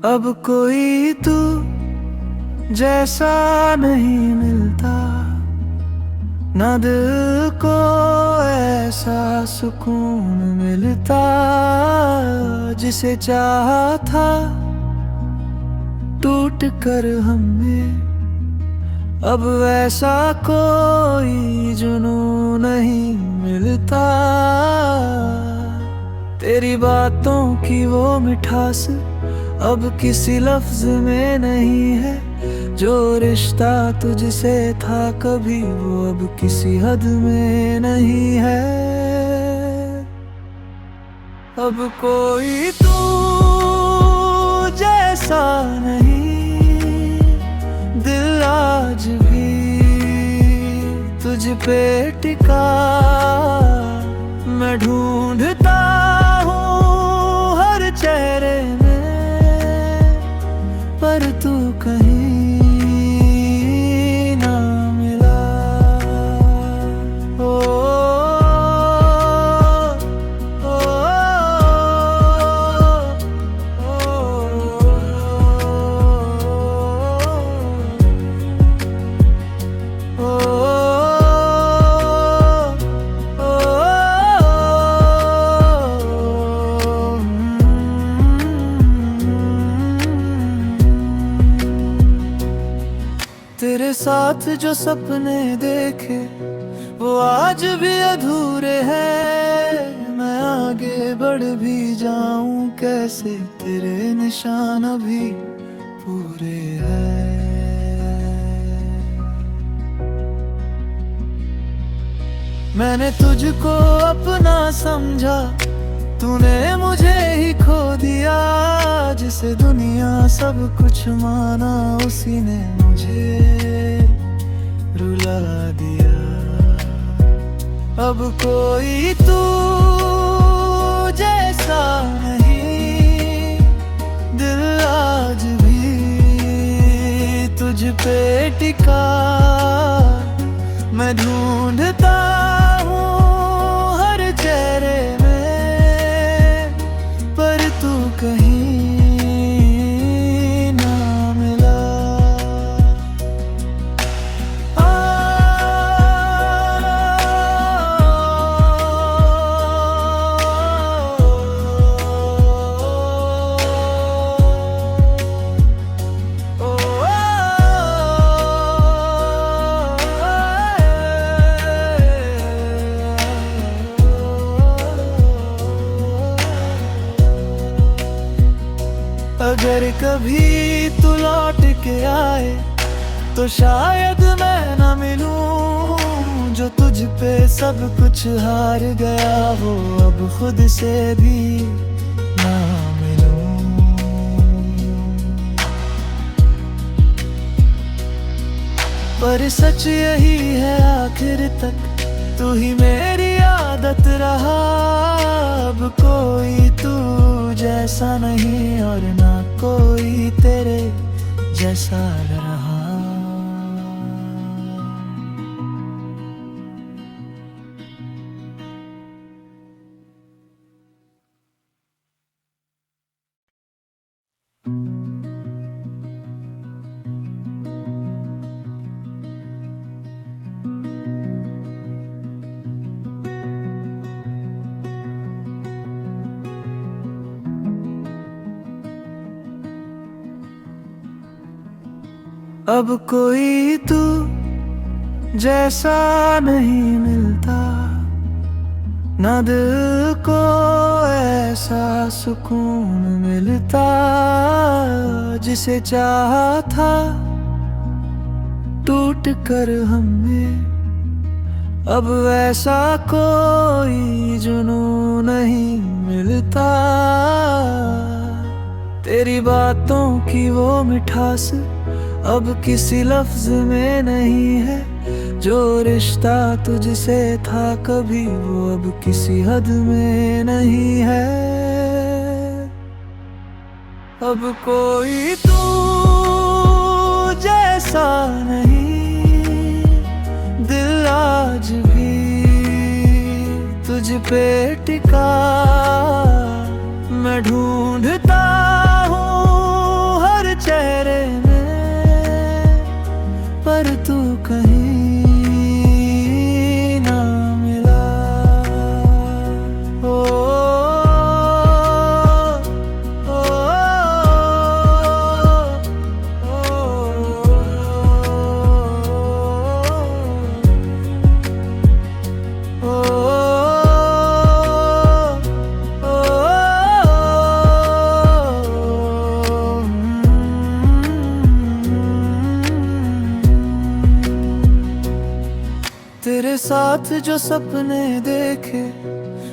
अब कोई तू जैसा नहीं मिलता, ना दिल को ऐसा सुकून मिलता। जिसे चाहा था टूट कर हमें, अब वैसा कोई जुनून नहीं मिलता। तेरी बातों की वो मिठास अब किसी लफ्ज में नहीं है। जो रिश्ता तुझसे था कभी, वो अब किसी हद में नहीं है। अब कोई तू जैसा नहीं, दिल आज भी तुझ पे टिका। मैं ढूंढता हूँ हर चेहरे में, पर तू कहीं ना मिला। ओ, ओ, ओ, ओ, तेरे साथ जो सपने देखे वो आज भी अधूरे हैं। मैं आगे बढ़ भी जाऊं कैसे, तेरे निशान अभी पूरे हैं। मैंने तुझको अपना समझा, तूने मुझे ही खो दिया। जिसे दुनिया सब कुछ माना, उसी ने मुझे रुला दिया। अब कोई तू जैसा नहीं, दिल आज भी तुझ पे टिका। मैं ढूंढता हूँ हर चेहरे में, पर तू कहीं ना मिला। अगर कभी तू लौट के आए तो शायद मैं न मिलूं। जो तुझ पे सब कुछ हार गया, वो अब खुद से भी ना मिलूं। पर सच यही है आखिर तक, तू ही मेरी आदत रहा। अब कोई तू जैसा नहीं, और ना कोई तेरे जैसा रहा। अब कोई तू जैसा नहीं मिलता, ना दिल को ऐसा सुकून मिलता। जिसे चाहा था टूट कर हमें, अब वैसा कोई जुनून नहीं मिलता। तेरी बातों की वो मिठास अब किसी लफ्ज में नहीं है। जो रिश्ता तुझसे था कभी, वो अब किसी हद में नहीं है। अब कोई तू जैसा नहीं, दिल आज भी तुझ पे टिका। मैं ढूंढता हूँ साथ जो सपने देखे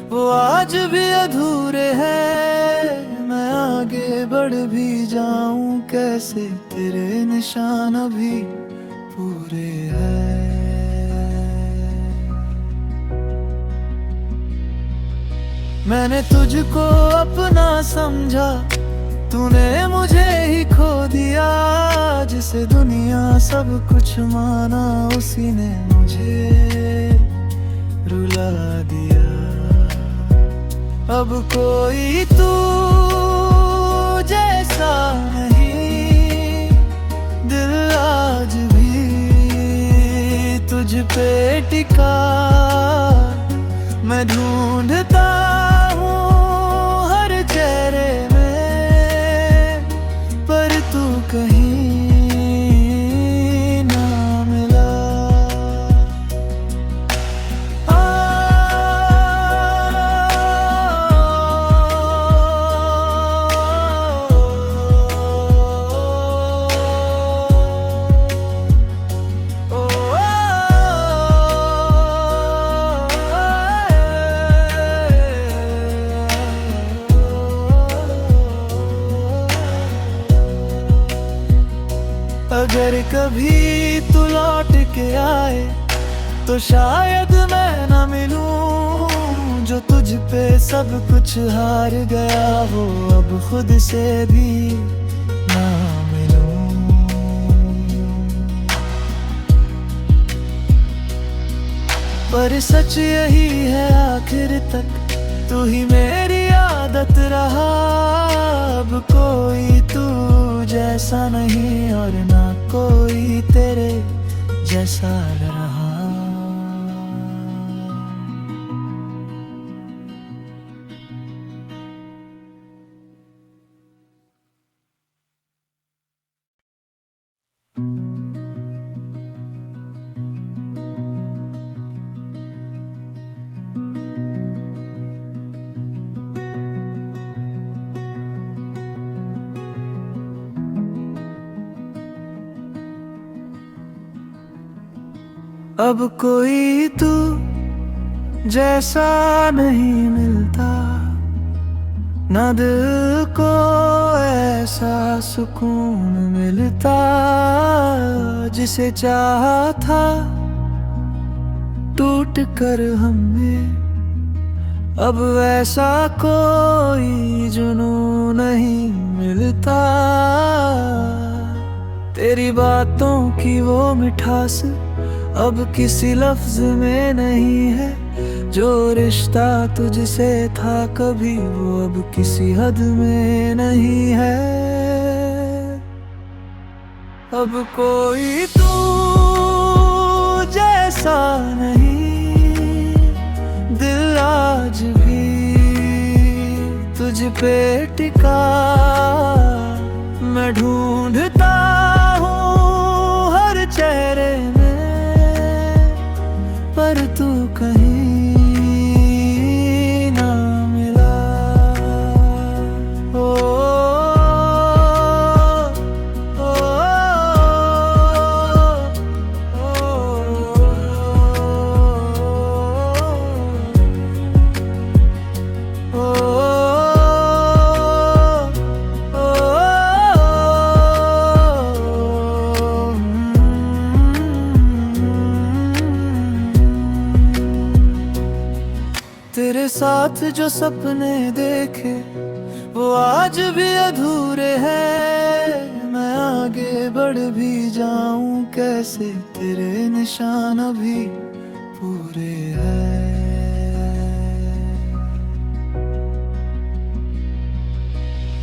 वो आज भी अधूरे हैं। मैं आगे बढ़ भी जाऊं कैसे, तेरे निशान अभी पूरे हैं। मैंने तुझको अपना समझा, तूने मुझे ही खो दिया। जिसे दुनिया सब कुछ माना, उसी ने मुझे रुला दिया। अब कोई तू जैसा नहीं, दिल आज भी तुझ पे टिका। मैं ढूंढता हूँ हर चेहरे में, पर तू कहीं ना मिला। अगर कभी तू लौट के आए तो शायद मैं न मिलूं। जो तुझ पे सब कुछ हार गया वो अब खुद से भी ना मिलूं। पर सच यही है आखिर तक, तू ही मेरी आदत रहा। अब कोई तू जैसा नहीं और ना कोई तेरे जैसा रहा। अब कोई तू जैसा नहीं मिलता, ना दिल को ऐसा सुकून मिलता। जिसे चाहा था टूट कर हमने, अब वैसा कोई जुनून नहीं मिलता। तेरी बातों की वो मिठास अब किसी लफ्ज में नहीं है। जो रिश्ता तुझसे था कभी वो अब किसी हद में नहीं है। अब कोई तू जैसा नहीं, दिल आज भी तुझ पे टिका। मैं ढूंढता हूँ हर चेहरे में, पर तू कहीं ना मिला। ओ, ओ, ओ, तेरे साथ जो सपने देखे वो आज भी अधूरे हैं। मैं आगे बढ़ भी जाऊं कैसे, तेरे निशान अभी पूरे हैं।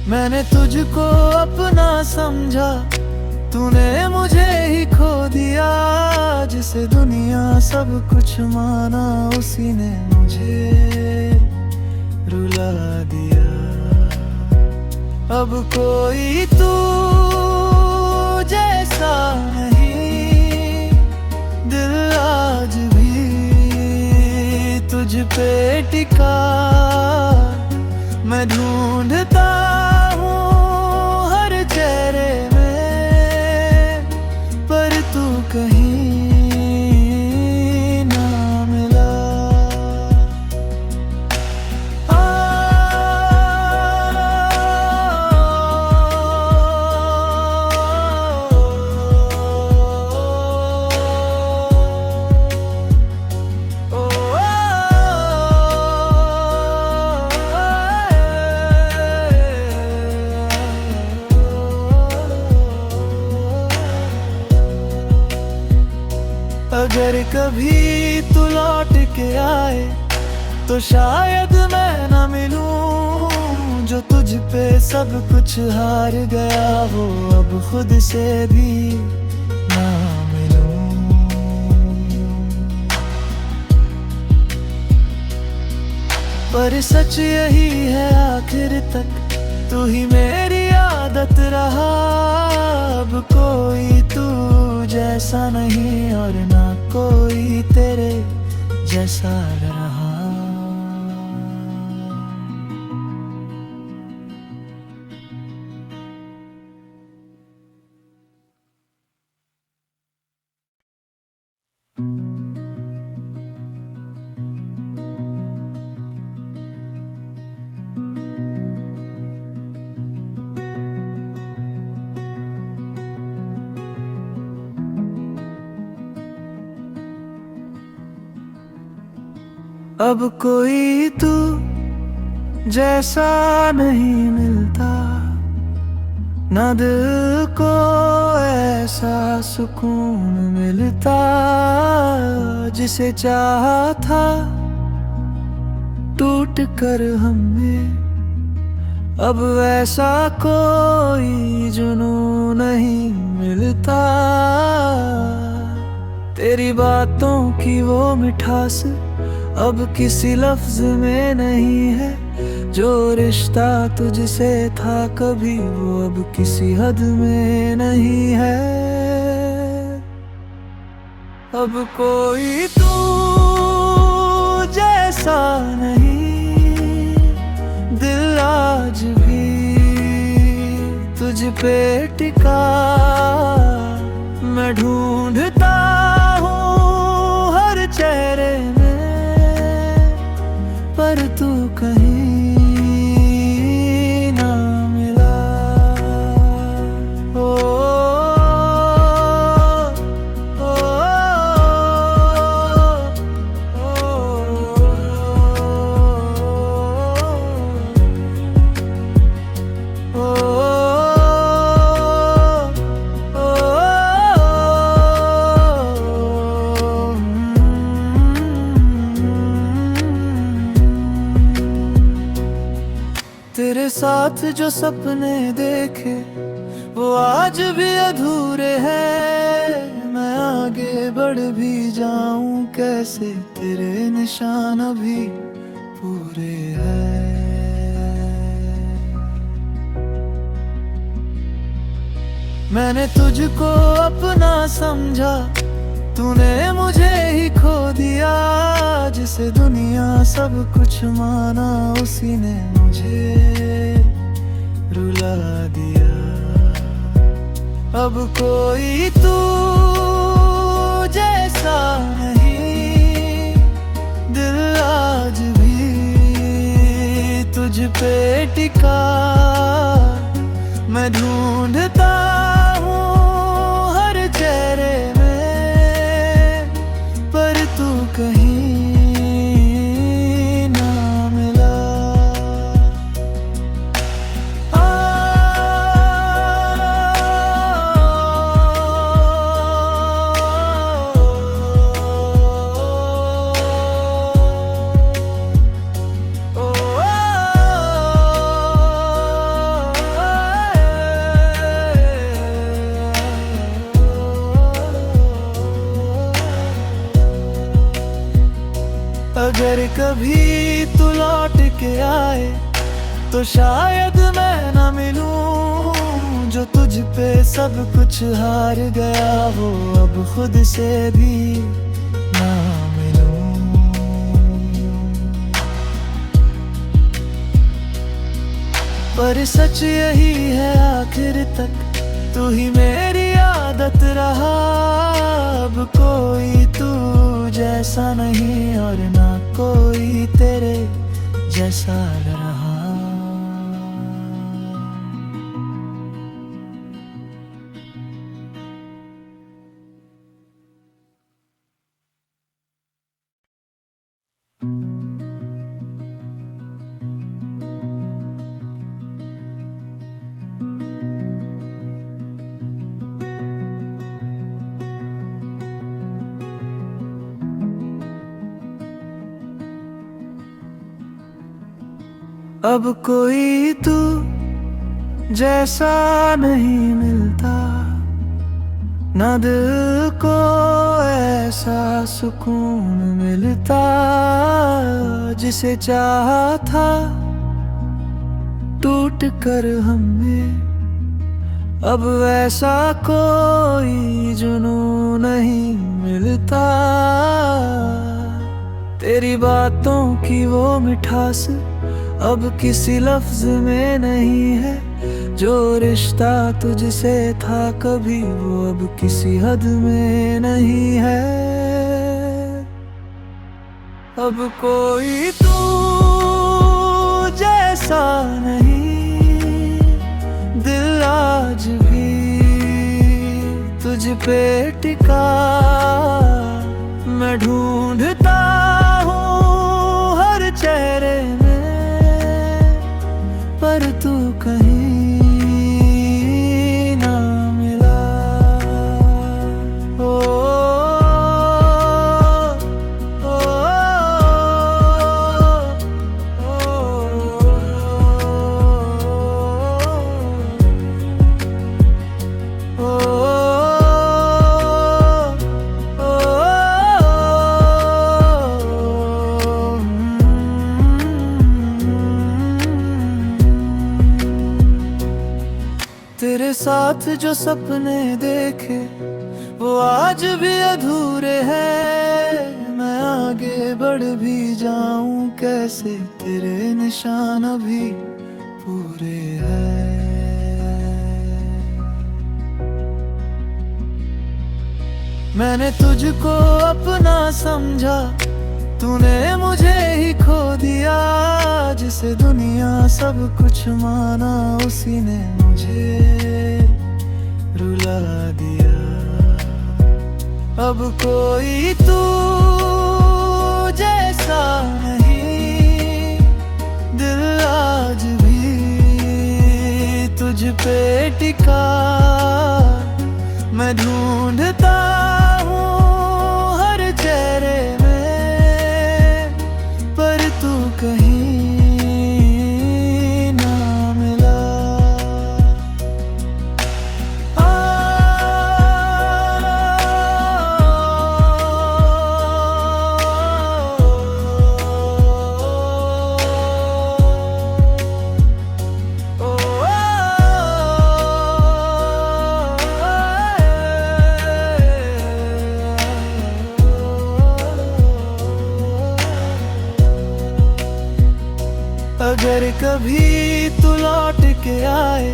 मैंने तुझको अपना समझा, तूने मुझे ही खो दिया। जिसे दुनिया सब कुछ माना, उसी ने मुझे रुला दिया। अब कोई तू जैसा नहीं, दिल आज भी तुझ पे टिका। मैं ढूंढता हूँ हर चेहरे में, पर तू कहीं ना मिला। कभी तू लौट के आए तो शायद मैं न मिलूं, जो तुझ पे सब कुछ हार गया वो अब खुद से भी ना मिलूं। पर सच यही है आखिर तक तू ही मेरी आदत रहा, अब कोई तू जैसा नहीं और ना कोई तेरे जैसा रहा। अब कोई तू जैसा नहीं मिलता, ना दिल को ऐसा सुकून मिलता, जिसे चाहा था टूट कर हमने अब वैसा कोई जुनून नहीं मिलता। तेरी बातों की वो मिठास अब किसी लफ्ज में नहीं है, जो रिश्ता तुझसे था कभी वो अब किसी हद में नहीं है। अब कोई तू जैसा नहीं, दिल आज भी तुझ पे टिका, मैं ढूंढता हूँ हर चेहरे में पर तू कहीं ना मिला। ओ, ओ, ओ, ओ, तेरे साथ जो सपने देखे वो आज भी अधूरे हैं, मैं आगे बढ़ भी जाऊं कैसे तेरे निशान अभी पूरे हैं। मैंने तुझको अपना समझा, तूने मुझे ही खो दिया, जिसे दुनिया सब कुछ माना उसी ने मुझे रुला दिया। अब कोई तू जैसा नहीं, दिल आज भी तुझ पे टिका, मैं ढूंढता हूँ हर चेहरे में पर तू कहीं ना मिला। अगर कभी तू लौट के आए तो शायद मैं न मिलूं, जो तुझ पे सब कुछ हार गया वो अब खुद से भी ना मिलूं। पर सच यही है आखिर तक तू ही मेरी आदत रहा, अब कोई तू जैसा नहीं और ना कोई तेरे जैसा रहा। अब कोई तू जैसा नहीं मिलता, ना दिल को ऐसा सुकून मिलता। जिसे चाहा था टूट कर हमने, अब वैसा कोई जुनून नहीं मिलता। तेरी बातों की वो मिठास अब किसी लफ्ज में नहीं है। जो रिश्ता तुझसे था कभी, वो अब किसी हद में नहीं है। अब कोई तू जैसा नहीं, दिल आज भी तुझ पे टिका। मैं ढूंढता हूँ हर चेहरे में, पर तू कहीं ना मिला। ओ, ओ, ओ, ओ, तेरे साथ जो सपने देखे वो आज भी अधूरे हैं। मैं आगे बढ़ भी जाऊं कैसे, तेरे निशान अभी पूरे हैं। मैंने तुझको अपना समझा, तूने मुझे ही खो दिया। जिसे दुनिया सब कुछ माना, उसी ने मुझे रुला दिया। अब कोई तू जैसा नहीं, दिल आज भी तुझ पे टिका। मैं ढूंढता हूँ हर चेहरे में, पर तू कहीं ना मिला। अगर कभी तू लौट के आए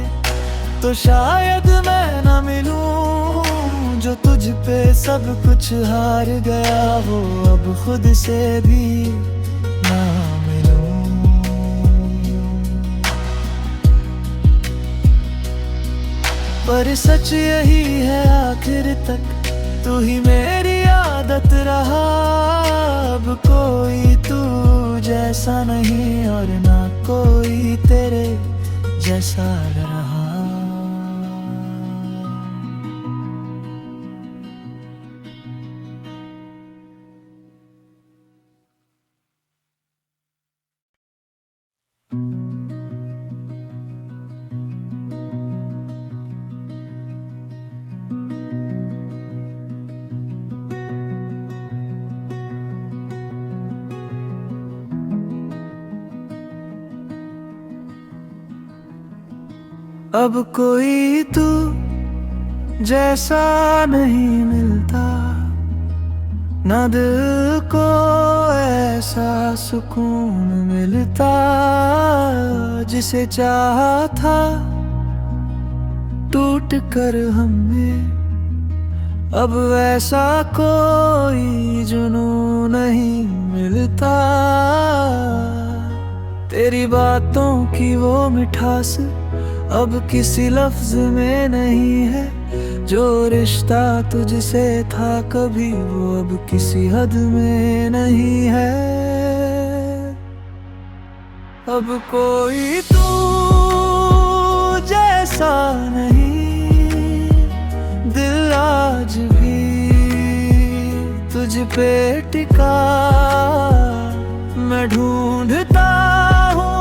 तो शायद मैं न मिलूं। जो तुझ पे सब कुछ हार गया, वो अब खुद से भी ना मिलूं। पर सच यही है आखिर तक, तू ही मेरी आदत रहा। अब कोई तू जैसा नहीं, और ना कोई तेरे जैसा रहा। अब कोई तू जैसा नहीं मिलता, ना दिल को ऐसा सुकून मिलता। जिसे चाहा था टूट कर हमने, अब वैसा कोई जुनून नहीं मिलता। तेरी बातों की वो मिठास अब किसी लफ्ज में नहीं है। जो रिश्ता तुझसे था कभी, वो अब किसी हद में नहीं है। अब कोई तू जैसा नहीं, दिल आज भी तुझ पे टिका। मैं ढूंढता हूँ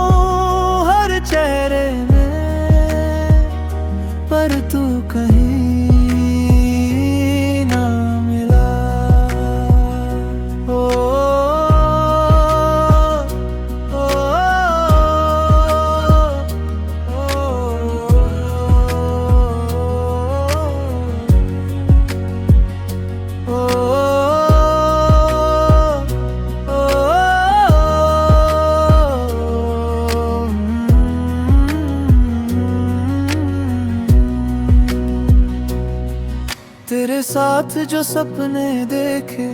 साथ जो सपने देखे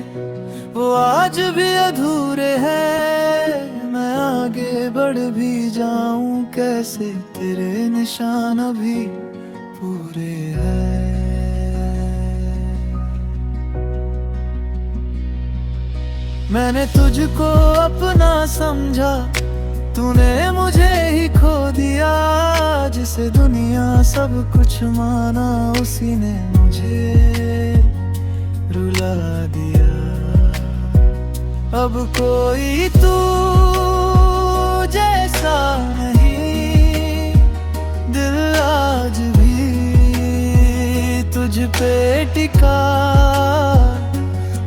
वो आज भी अधूरे हैं। मैं आगे बढ़ भी जाऊं कैसे, तेरे निशान अभी पूरे हैं। मैंने तुझको अपना समझा, तूने मुझे ही खो दिया। जिसे दुनिया सब कुछ माना, उसी ने मुझे रुला दिया। अब कोई तू जैसा नहीं, दिल आज भी तुझ पे टिका।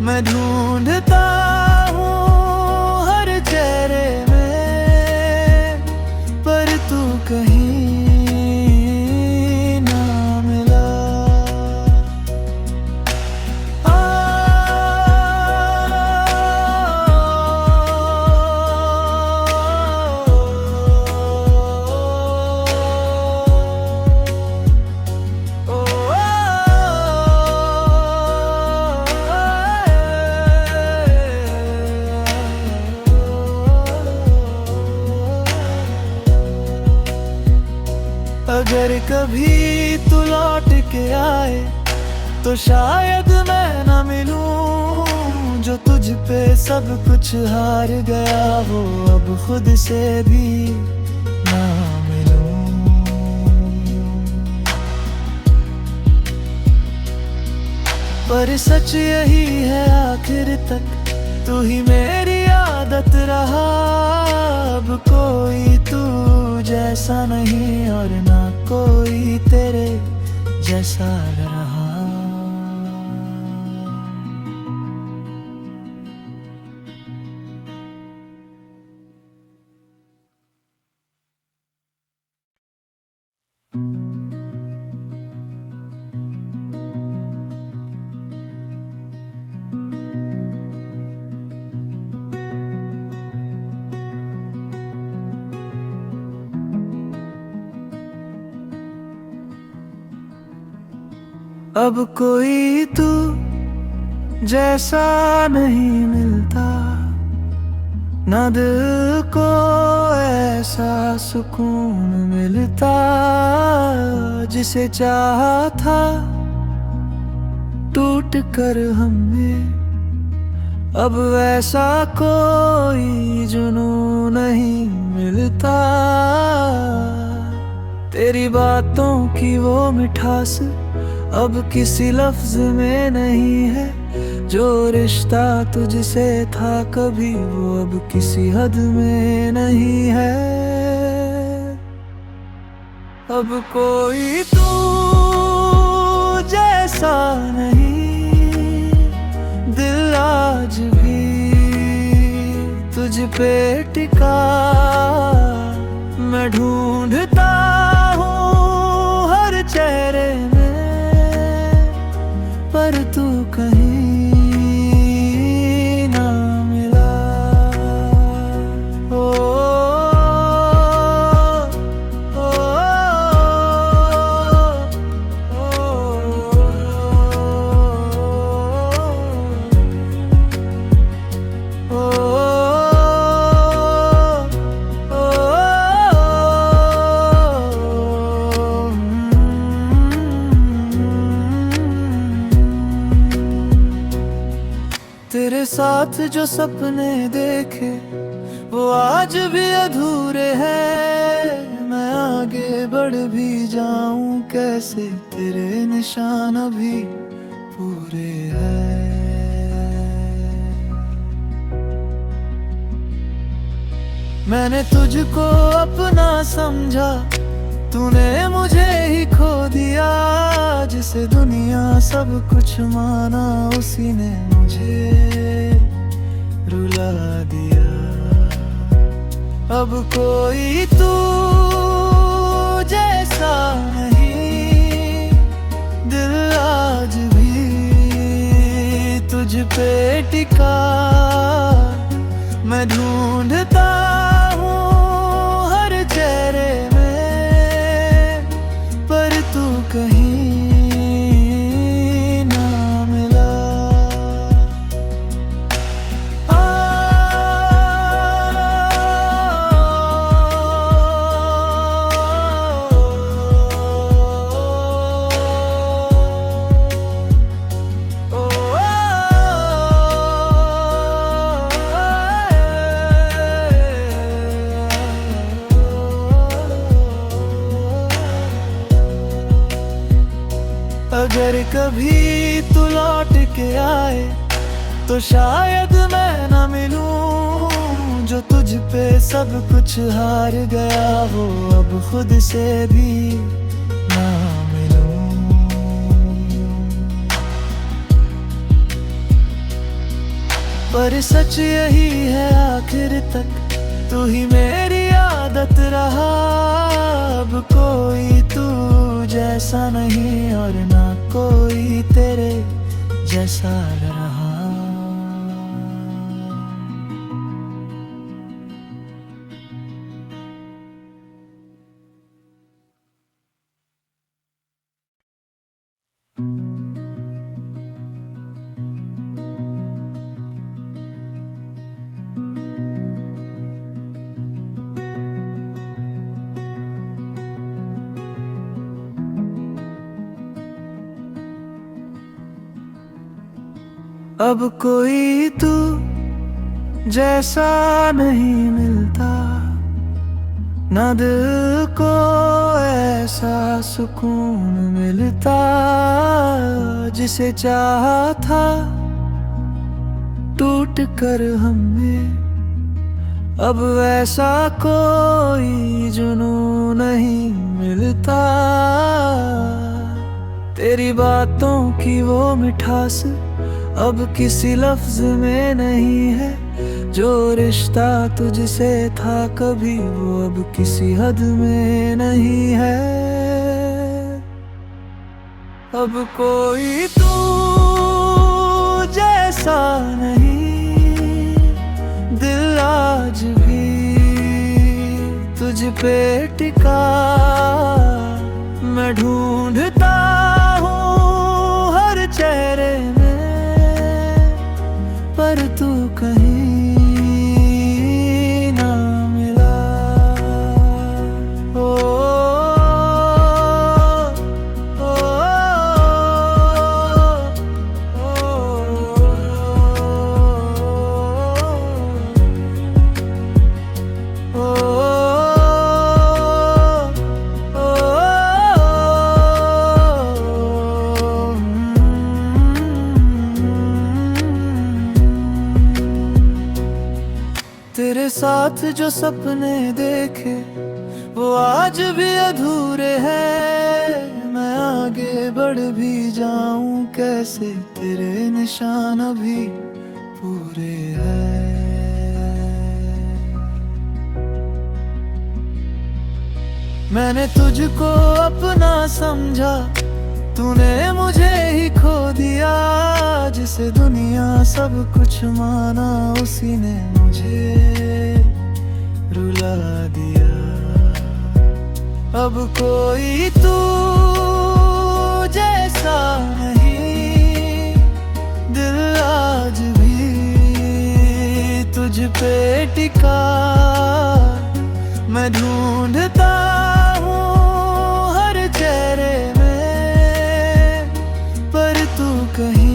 मैं ढूंढता हूँ हर चेहरे में, पर तू कहीं ना मिला। अगर कभी तू लौट के आए तो शायद मैं न मिलूं। जो तुझ पे सब कुछ हार गया, वो अब खुद से भी ना मिलूं। पर सच यही है आखिर तक, तू ही मेरी आदत रहा। अब कोई तू जैसा नहीं और ना कोई तेरे जैसा रहा। अब कोई तू जैसा नहीं मिलता, ना दिल को ऐसा सुकून मिलता। जिसे चाहा था टूट कर हमने, अब वैसा कोई जुनून नहीं मिलता। तेरी बातों की वो मिठास अब किसी लफ्ज में नहीं है। जो रिश्ता तुझसे था कभी, वो अब किसी हद में नहीं है। अब कोई तू जैसा नहीं, दिल आज भी तुझ पे टिका। मैं ढूंढता हूँ हर चेहरे में, पर तू कहीं ना मिला। ओ, ओ, ओ, तेरे साथ जो सपने देखे वो आज भी अधूरे हैं। मैं आगे बढ़ भी जाऊं कैसे, तेरे निशान अभी पूरे हैं। मैंने तुझको अपना समझा, तूने मुझे ही खो दिया। जिसे दुनिया सब कुछ माना, उसी ने मुझे रुला दिया। अब कोई तू जैसा नहीं, दिल आज भी तुझ पे टिका। मैं ढूंढता हूँ हर चेहरे में, पर तू कहीं ना अगर कभी तू लौट के आए तो शायद मैं न मिलूं, जो तुझ पे सब कुछ हार गया वो अब खुद से भी ना मिलूं। पर सच यही है आखिर तक तू ही मेरी आदत रहा, अब कोई तू जैसा नहीं और ना कोई तेरे जैसा रहा। अब कोई तू जैसा नहीं मिलता, ना दिल को ऐसा सुकून मिलता, जिसे चाहा था टूट कर हमने अब वैसा कोई जुनून नहीं मिलता। तेरी बातों की वो मिठास अब किसी लफ्ज में नहीं है, जो रिश्ता तुझसे था कभी वो अब किसी हद में नहीं है। अब कोई तू जैसा नहीं, दिल आज भी तुझ पे टिका, मैं ढूंढता हूँ हर चेहरे में पर तू कहीं ना मिला। ओ, ओ, ओ, तेरे साथ जो सपने देखे वो आज भी अधूरे हैं, मैं आगे बढ़ भी जाऊं कैसे तेरे निशान अभी पूरे हैं। मैंने तुझको अपना समझा, तूने मुझे ही खो दिया, जिसे दुनिया सब कुछ माना उसी ने मुझे रुला दिया। अब कोई तू जैसा नहीं, दिल आज भी तुझ पे टिका, मैं ढूंढता हूँ हर चेहरे में पर तू कहीं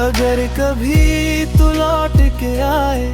अगर कभी तू लौट के आए